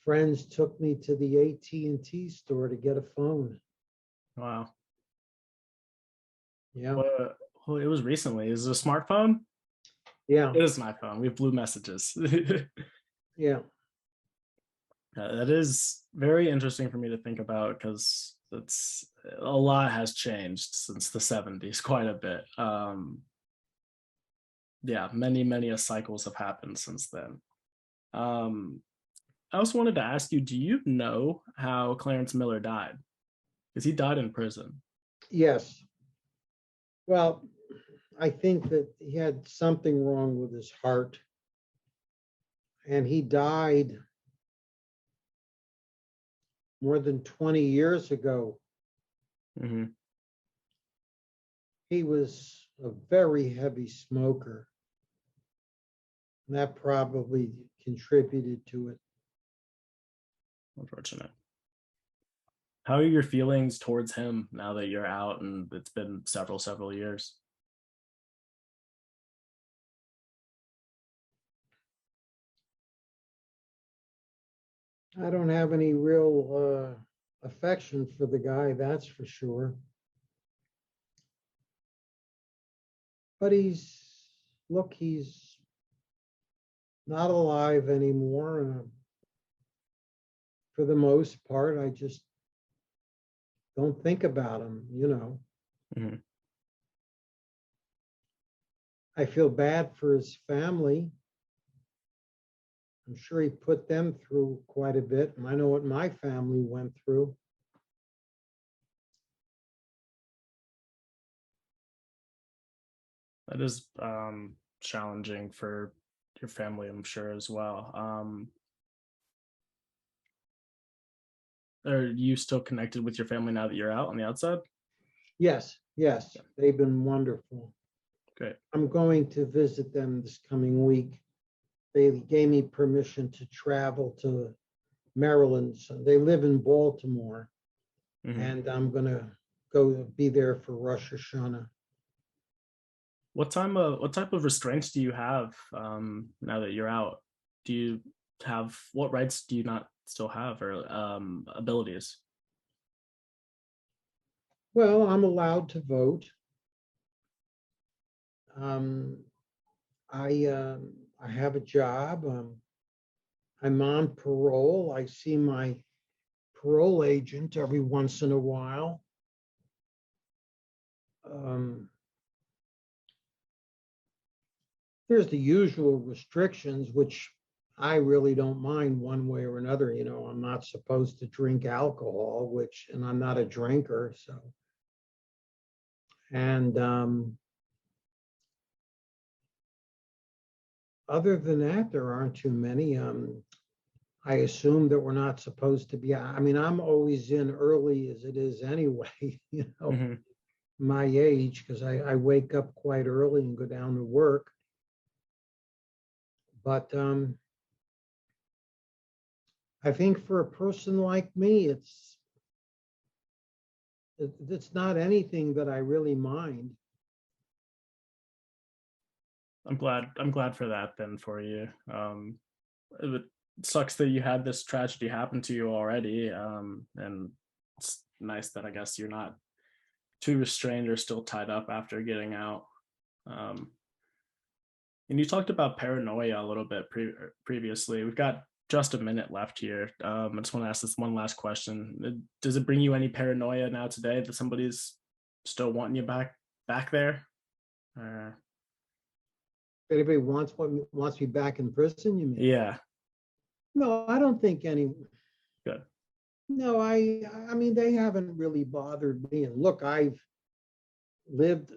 friends took me to the AT&T store to get a phone. Wow. Yeah. Well, it was recently. Is it a smartphone? Yeah. It is an iPhone. We have blue messages. Yeah. That is very interesting for me to think about because a lot has changed since the 70s, quite a bit. Yeah, many cycles have happened since then. I also wanted to ask you, do you know how Clarence Miller died? Because he died in prison. Yes. Well, I think that he had something wrong with his heart. And he died more than 20 years ago. Mm-hmm. He was a very heavy smoker. And that probably contributed to it. Unfortunate. How are your feelings towards him now that you're out and it's been several years? I don't have any real affection for the guy, that's for sure. But he's not alive anymore. For the most part, I just don't think about him, Mm-hmm. I feel bad for his family. I'm sure he put them through quite a bit, and I know what my family went through. That is challenging for your family, I'm sure, as well. Are you still connected with your family now that you're out on the outside? Yes, they've been wonderful. Great. I'm going to visit them this coming week. They gave me permission to travel to Maryland. So they live in Baltimore, Mm-hmm. and I'm going to go be there for Rosh Hashanah. What type of restraints do you have now that you're out? Do you have what rights do you not still have or abilities? Well, I'm allowed to vote. I have a job. I'm on parole. I see my parole agent every once in a while. There's the usual restrictions, which I really don't mind one way or another. I'm not supposed to drink alcohol, and I'm not a drinker. So, and other than that, there aren't too many. I assume that we're not supposed to be. I mean, I'm always in early as it is anyway, Mm-hmm. my age, because I wake up quite early and go down to work. But I think for a person like me, it's not anything that I really mind. I'm glad for that then for you. It sucks that you had this tragedy happen to you already. And it's nice that I guess you're not too restrained or still tied up after getting out. And you talked about paranoia a little bit previously. We've got just a minute left here. I just want to ask this one last question. Does it bring you any paranoia now today that somebody's still wanting you back there? Anybody wants me back in prison, you mean? Yeah. No, I don't think any. Good. No, I mean, they haven't really bothered me. And look, lived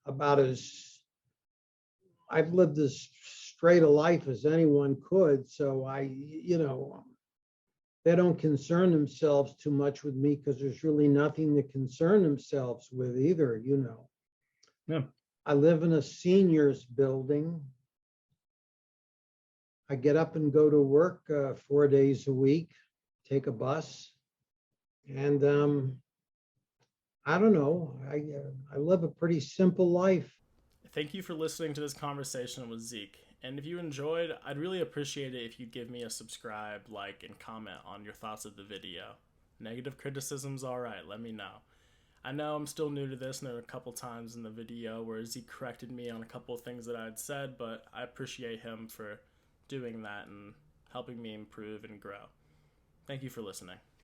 about as I've lived as straight a life as anyone could. So they don't concern themselves too much with me because there's really nothing to concern themselves with either. Yeah. I live in a seniors building. I get up and go to work 4 days a week, take a bus, and I don't know. I live a pretty simple life. Thank you for listening to this conversation with Zeke. And if you enjoyed, I'd really appreciate it if you'd give me a subscribe, like, and comment on your thoughts of the video. Negative criticism's alright, let me know. I know I'm still new to this, and there were a couple times in the video where Zeke corrected me on a couple of things that I'd said, but I appreciate him for doing that and helping me improve and grow. Thank you for listening.